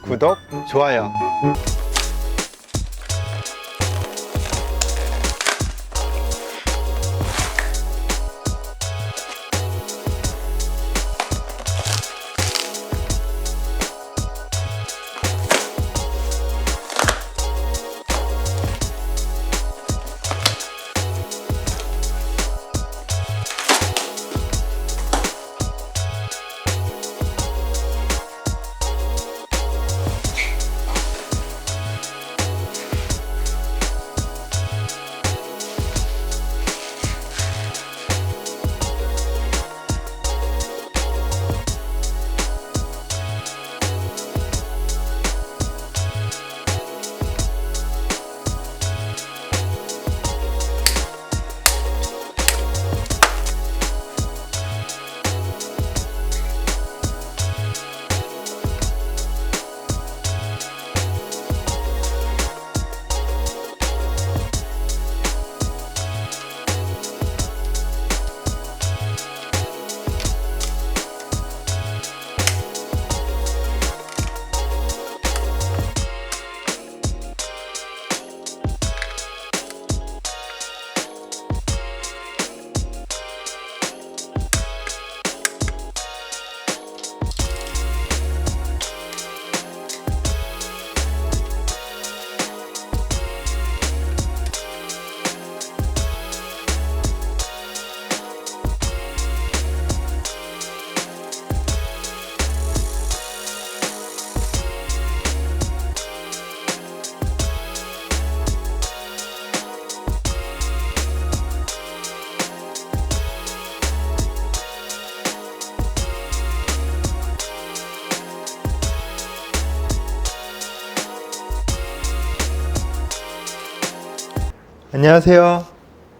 구독, 좋아요. 안녕하세요,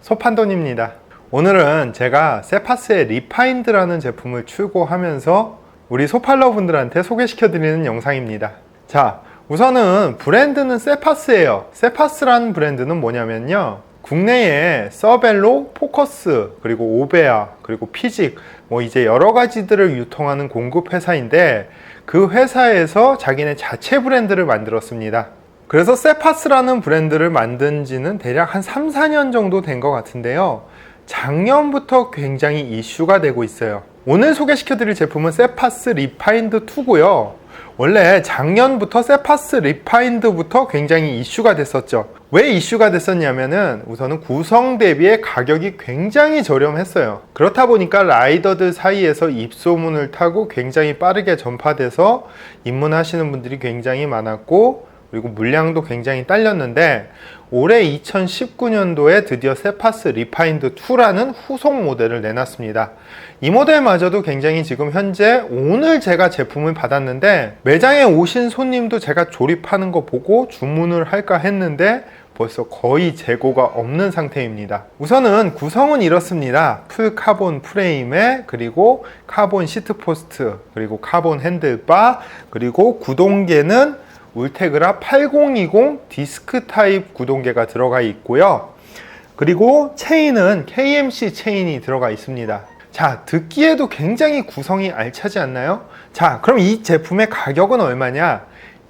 소판돈입니다. 오늘은 제가 세파스의 리파인드라는 제품을 출고하면서 우리 소팔러 분들한테 소개시켜 드리는 영상입니다. 자, 우선은 브랜드는 세파스예요. 세파스라는 브랜드는 뭐냐면요, 국내에 서벨로, 포커스, 그리고 오베아, 그리고 피직, 이제 여러 가지들을 유통하는 공급 회사인데, 그 회사에서 자기네 자체 브랜드를 만들었습니다. 그래서 세파스라는 브랜드를 만든 지는 대략 한 3, 4년 정도 된 것 같은데요. 작년부터 굉장히 이슈가 되고 있어요. 오늘 소개시켜 드릴 제품은 세파스 리파인드 2고요. 원래 작년부터 세파스 리파인드부터 굉장히 이슈가 됐었죠. 왜 이슈가 됐었냐면은 우선은 구성 대비에 가격이 굉장히 저렴했어요. 그렇다 보니까 라이더들 사이에서 입소문을 타고 굉장히 빠르게 전파돼서 입문하시는 분들이 굉장히 많았고, 그리고 물량도 굉장히 딸렸는데, 올해 2019년도에 드디어 세파스 리파인드 2라는 후속 모델을 내놨습니다. 이 모델마저도 굉장히 지금 현재 오늘 제가 제품을 받았는데, 매장에 오신 손님도 제가 조립하는 거 보고 주문을 할까 했는데 벌써 거의 재고가 없는 상태입니다. 우선은 구성은 이렇습니다. 풀 카본 프레임에, 그리고 카본 시트 포스트, 그리고 카본 핸들바, 그리고 구동계는 울테그라 8020 디스크 타입 구동계가 들어가 있고요. 그리고 체인은 KMC 체인이 들어가 있습니다. 자, 듣기에도 굉장히 구성이 알차지 않나요? 자, 그럼 이 제품의 가격은 얼마냐?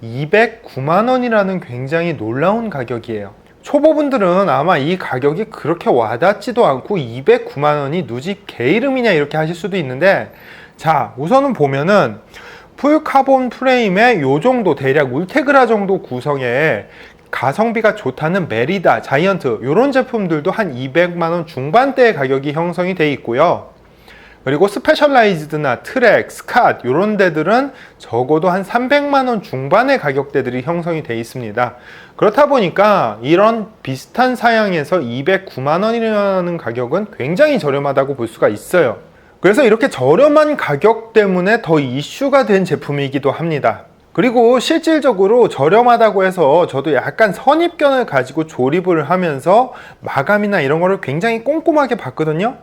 209만원이라는 굉장히 놀라운 가격이에요. 초보분들은 아마 이 가격이 그렇게 와닿지도 않고 209만원이 누집 게이름이냐 이렇게 하실 수도 있는데, 자, 우선은 보면은 풀 카본 프레임에 요 정도 대략 울테그라 정도 구성에 가성비가 좋다는 메리다, 자이언트 이런 제품들도 한 200만원 중반대의 가격이 형성이 돼 있고요. 그리고 스페셜라이즈드나 트랙, 스캇 이런 데들은 적어도 한 300만원 중반의 가격대들이 형성이 돼 있습니다. 그렇다 보니까 이런 비슷한 사양에서 209만원이라는 가격은 굉장히 저렴하다고 볼 수가 있어요. 그래서 이렇게 저렴한 가격 때문에 더 이슈가 된 제품이기도 합니다. 그리고 실질적으로 저렴하다고 해서 저도 약간 선입견을 가지고 조립을 하면서 마감이나 이런 거를 굉장히 꼼꼼하게 봤거든요.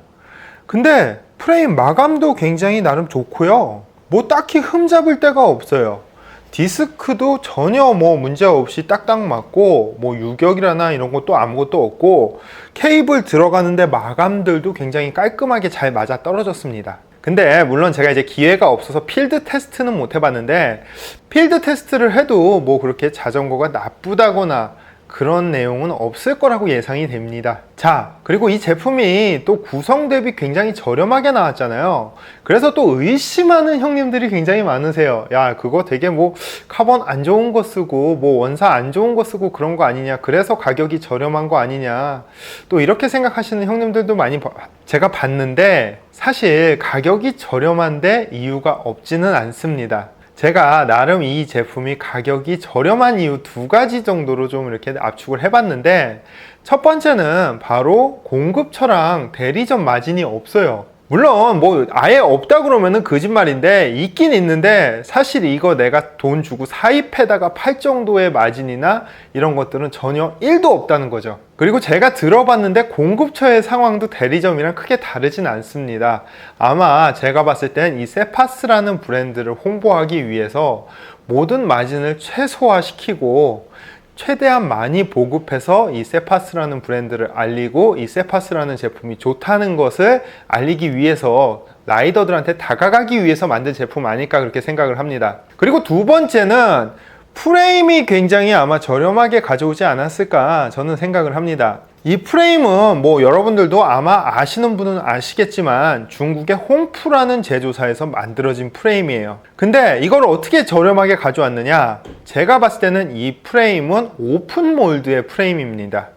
근데 프레임 마감도 굉장히 나름 좋고요. 딱히 흠잡을 데가 없어요. 디스크도 전혀 문제 없이 딱딱 맞고 유격이라나 이런 것도 아무것도 없고, 케이블 들어가는데 마감들도 굉장히 깔끔하게 잘 맞아 떨어졌습니다. 근데 물론 제가 이제 기회가 없어서 필드 테스트는 못 해봤는데, 필드 테스트를 해도 뭐 그렇게 자전거가 나쁘다거나 그런 내용은 없을 거라고 예상이 됩니다. 자, 그리고 이 제품이 또 구성 대비 굉장히 저렴하게 나왔잖아요. 그래서 또 의심하는 형님들이 굉장히 많으세요. 야, 그거 되게 뭐 카본 안 좋은 거 쓰고 뭐 원사 안 좋은 거 쓰고 그런 거 아니냐, 그래서 가격이 저렴한 거 아니냐, 또 이렇게 생각하시는 형님들도 많이 제가 봤는데, 사실 가격이 저렴한데 이유가 없지는 않습니다. 제가 나름 이 제품이 가격이 저렴한 이유 두 가지 정도로 좀 이렇게 압축을 해봤는데, 첫 번째는 바로 공급처랑 대리점 마진이 없어요. 물론 뭐 아예 없다 그러면은 거짓말인데, 있긴 있는데 사실 이거 내가 돈 주고 사입해다가 팔 정도의 마진이나 이런 것들은 전혀 1도 없다는 거죠. 그리고 제가 들어봤는데 공급처의 상황도 대리점이랑 크게 다르진 않습니다. 아마 제가 봤을 땐 이 세파스라는 브랜드를 홍보하기 위해서 모든 마진을 최소화시키고 최대한 많이 보급해서 이 세파스라는 브랜드를 알리고, 이 세파스라는 제품이 좋다는 것을 알리기 위해서 라이더들한테 다가가기 위해서 만든 제품 아닐까, 그렇게 생각을 합니다. 그리고 두 번째는 프레임이 굉장히 아마 저렴하게 가져오지 않았을까 저는 생각을 합니다. 이 프레임은 뭐 여러분들도 아마 아시는 분은 아시겠지만 중국의 홍푸라는 제조사에서 만들어진 프레임이에요. 근데 이걸 어떻게 저렴하게 가져왔느냐, 제가 봤을 때는 이 프레임은 오픈 몰드의 프레임입니다.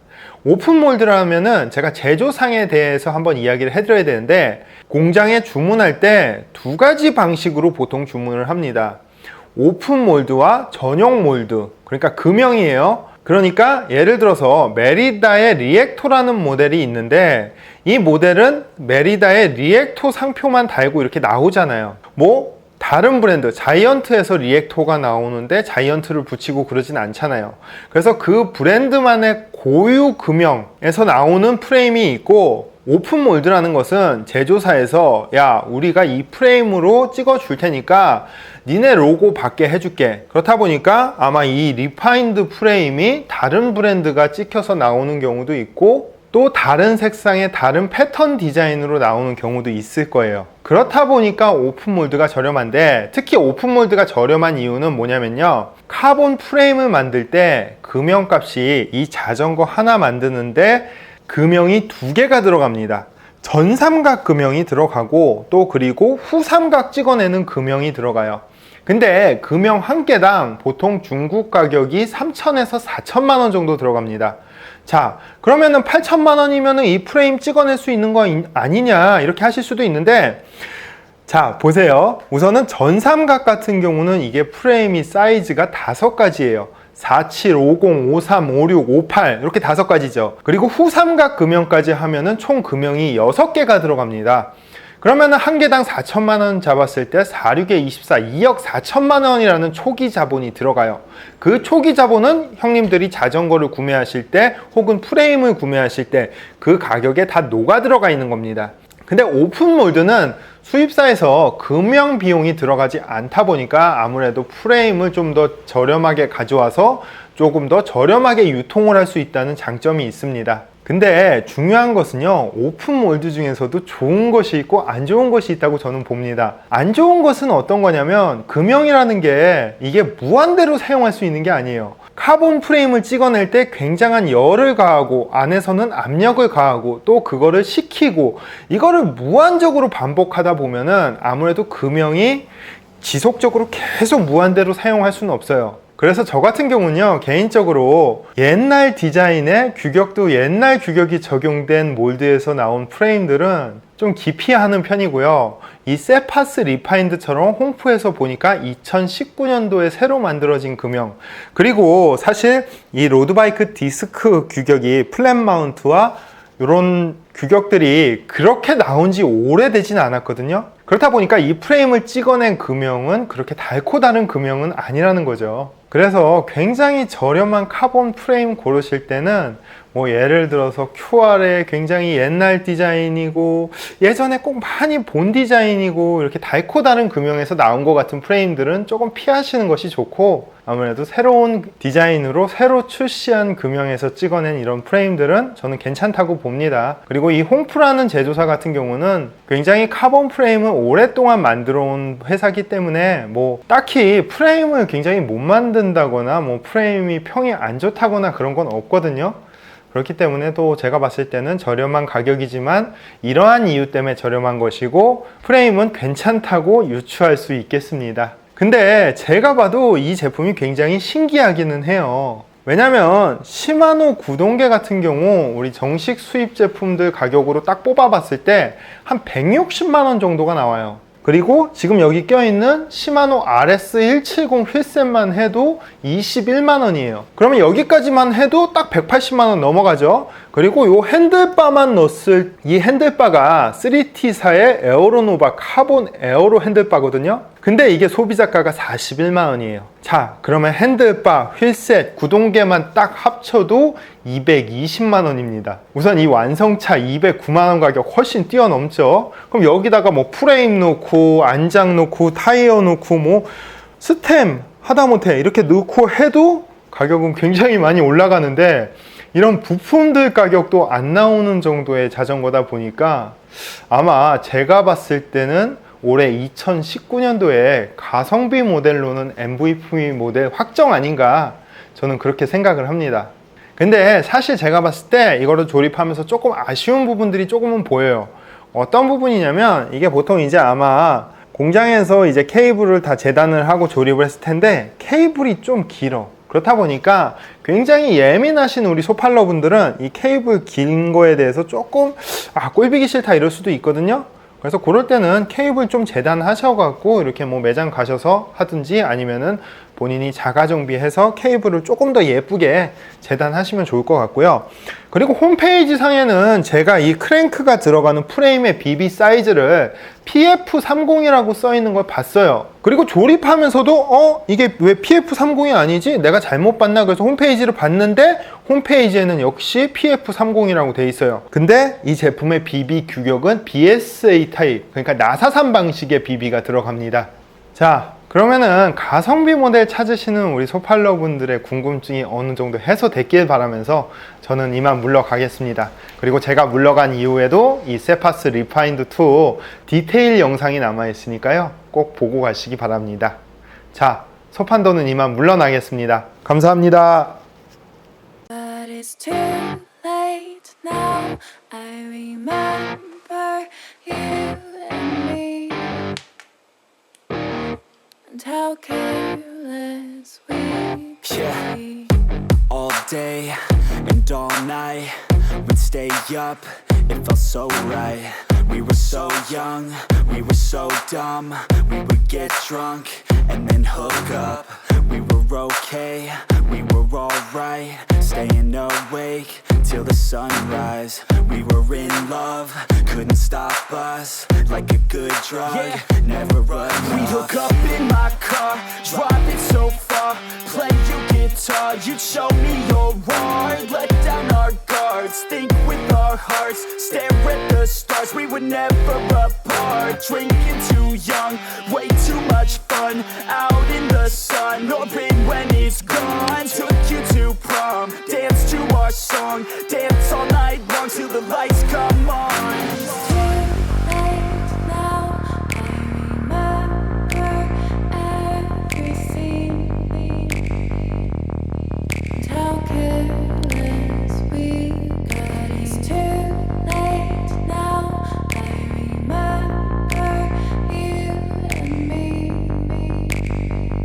오픈 몰드라면은 제가 제조상에 대해서 한번 이야기를 해드려야 되는데, 공장에 주문할 때 두 가지 방식으로 보통 주문을 합니다. 오픈 몰드와 전용 몰드, 그러니까 금형이에요. 그러니까 예를 들어서 메리다의 리액토라는 모델이 있는데, 이 모델은 메리다의 리액토 상표만 달고 이렇게 나오잖아요. 뭐 다른 브랜드 자이언트에서 리액토가 나오는데 자이언트를 붙이고 그러진 않잖아요. 그래서 그 브랜드만의 고유 금형에서 나오는 프레임이 있고, 오픈 몰드라는 것은 제조사에서 야, 우리가 이 프레임으로 찍어 줄 테니까 니네 로고 받게 해줄게. 그렇다 보니까 아마 이 리파인드 프레임이 다른 브랜드가 찍혀서 나오는 경우도 있고, 또 다른 색상의 다른 패턴 디자인으로 나오는 경우도 있을 거예요. 그렇다 보니까 오픈 몰드가 저렴한데, 특히 오픈 몰드가 저렴한 이유는 뭐냐면요, 카본 프레임을 만들 때 금형값이 이 자전거 하나 만드는데 금형이 두 개가 들어갑니다. 전삼각 금형이 들어가고, 또 그리고 후삼각 찍어내는 금형이 들어가요. 근데 금형 한 개당 보통 중국 가격이 3천에서 4천만 원 정도 들어갑니다. 자, 그러면은 8천만 원이면은 이 프레임 찍어낼 수 있는 거 아니냐, 이렇게 하실 수도 있는데, 자, 보세요. 우선은 전삼각 같은 경우는 이게 프레임이 사이즈가 5가지예요. 47, 50, 53, 56, 58 이렇게 5가지죠. 그리고 후삼각 금형까지 하면은 총 금형이 6개가 들어갑니다. 그러면은 한 개당 4천만 원 잡았을 때 4, 6에 24, 2억 4천만 원이라는 초기 자본이 들어가요. 그 초기 자본은 형님들이 자전거를 구매하실 때 혹은 프레임을 구매하실 때 그 가격에 다 녹아 들어가 있는 겁니다. 근데 오픈 몰드는 수입사에서 금형 비용이 들어가지 않다 보니까 아무래도 프레임을 좀 더 저렴하게 가져와서 조금 더 저렴하게 유통을 할 수 있다는 장점이 있습니다. 근데 중요한 것은요, 오픈 몰드 중에서도 좋은 것이 있고 안 좋은 것이 있다고 저는 봅니다. 안 좋은 것은 어떤 거냐면, 금형이라는 게 이게 무한대로 사용할 수 있는 게 아니에요. 카본 프레임을 찍어낼 때 굉장한 열을 가하고 안에서는 압력을 가하고 또 그거를 식히고, 이거를 무한적으로 반복하다 보면은 아무래도 금형이 지속적으로 계속 무한대로 사용할 수는 없어요. 그래서 저 같은 경우는요, 개인적으로 옛날 디자인의 규격도 옛날 규격이 적용된 몰드에서 나온 프레임들은 좀 기피하는 편이고요. 이 세파스 리파인드처럼 홍프에서 보니까 2019년도에 새로 만들어진 금형, 그리고 사실 이 로드바이크 디스크 규격이 플랫 마운트와 이런 규격들이 그렇게 나온 지 오래되진 않았거든요. 그렇다 보니까 이 프레임을 찍어낸 금형은 그렇게 달고 다른 금형은 아니라는 거죠. 그래서 굉장히 저렴한 카본 프레임 고르실 때는 뭐 예를 들어서 QR의 굉장히 옛날 디자인이고 예전에 꼭 많이 본 디자인이고 이렇게 달코 다른 금형에서 나온 것 같은 프레임들은 조금 피하시는 것이 좋고, 아무래도 새로운 디자인으로 새로 출시한 금형에서 찍어낸 이런 프레임들은 저는 괜찮다고 봅니다. 그리고 이 홍프라는 제조사 같은 경우는 굉장히 카본 프레임을 오랫동안 만들어 온 회사이기 때문에 뭐 딱히 프레임을 굉장히 못 만든다거나 뭐 프레임이 평이 안 좋다거나 그런 건 없거든요. 그렇기 때문에 또 제가 봤을 때는 저렴한 가격이지만 이러한 이유 때문에 저렴한 것이고 프레임은 괜찮다고 유추할 수 있겠습니다. 근데 제가 봐도 이 제품이 굉장히 신기하기는 해요. 왜냐면 시마노 구동계 같은 경우 우리 정식 수입 제품들 가격으로 딱 뽑아봤을 때 한 160만 원 정도가 나와요. 그리고 지금 여기 껴있는 시마노 RS170 휠셋만 해도 21만 원이에요. 그러면 여기까지만 해도 딱 180만 원 넘어가죠. 그리고 이 핸들바만 넣었을 이 핸들바가 3T사의 에어로노바 카본 에어로 핸들바거든요. 근데 이게 소비자가가 41만 원이에요. 자, 그러면 핸들바, 휠셋, 구동계만 딱 합쳐도 220만 원입니다. 우선 이 완성차 209만 원 가격 훨씬 뛰어넘죠. 그럼 여기다가 뭐 프레임 놓고 안장 놓고 타이어 놓고 뭐 스템 하다못해 이렇게 넣고 해도 가격은 굉장히 많이 올라가는데, 이런 부품들 가격도 안 나오는 정도의 자전거다 보니까 아마 제가 봤을 때는 올해 2019년도에 가성비 모델로는 MVP 모델 확정 아닌가, 저는 그렇게 생각을 합니다. 근데 사실 제가 봤을 때 이거를 조립하면서 조금 아쉬운 부분들이 조금은 보여요. 어떤 부분이냐면, 이게 보통 이제 아마 공장에서 이제 케이블을 다 재단을 하고 조립을 했을 텐데 케이블이 좀 길어. 그렇다 보니까 굉장히 예민하신 우리 소팔러분들은 이 케이블 긴 거에 대해서 조금 꼴비기 싫다 이럴 수도 있거든요. 그래서 그럴 때는 케이블 좀 재단하셔갖고 이렇게 뭐 매장 가셔서 하든지 아니면은 본인이 자가 정비해서 케이블을 조금 더 예쁘게 재단하시면 좋을 것 같고요. 그리고 홈페이지 상에는 제가 이 크랭크가 들어가는 프레임의 BB 사이즈를 PF30이라고 써 있는 걸 봤어요. 그리고 조립하면서도 이게 왜 PF30이 아니지? 내가 잘못 봤나? 그래서 홈페이지를 봤는데 홈페이지에는 역시 PF30이라고 돼 있어요. 근데 이 제품의 BB 규격은 BSA 타입, 그러니까 나사산 방식의 BB가 들어갑니다. 자, 그러면은 가성비 모델 찾으시는 우리 소팔러 분들의 궁금증이 어느 정도 해소됐길 바라면서 저는 이만 물러가겠습니다. 그리고 제가 물러간 이후에도 이 세파스 리파인드 2 디테일 영상이 남아 있으니까요, 꼭 보고 가시기 바랍니다. 자, 소판도는 이만 물러나겠습니다. 감사합니다. But it's too late now. I remember you and me, and how careless we Yeah. be. All day and all night, we'd stay up, it felt so right. We were so young, we were so dumb. We would get drunk and then hook up. We were okay, we were alright, staying awake till the sunrise. We were in love, couldn't stop us. Like a good drug, never enough. We'd hook up in my car, driving so far, play you guitar, you'd show me your art. Let down our guards, think with our hearts, stare at the stars. We were never apart, drinking too young, way too much fun, out in the sun, hoping when it's gone. Took you to prom, dance to our song, dance all night long till the lights come on.